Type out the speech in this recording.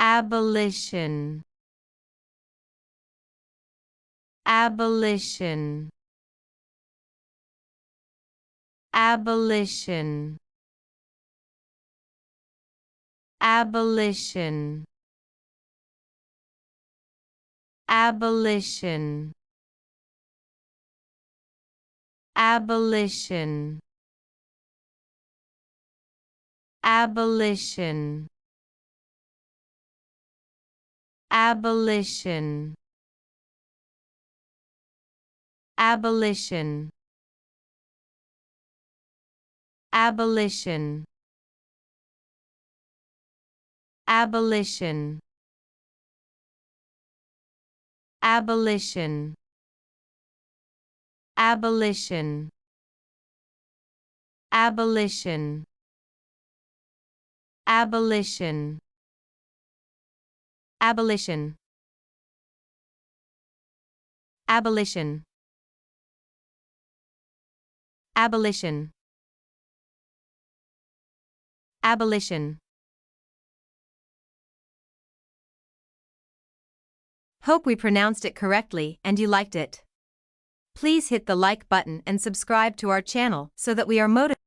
Abolition. Abolition. Abolition. Abolition. Abolition. Abolition. Abolition. Abolition. Abolition. Abolition. Abolition. Abolition. Abolition. Abolition. Abolition. Abolition. Abolition. Abolition. Abolition. Hope we pronounced it correctly and you liked it. Please hit the like button and subscribe to our channel so that we are motivated.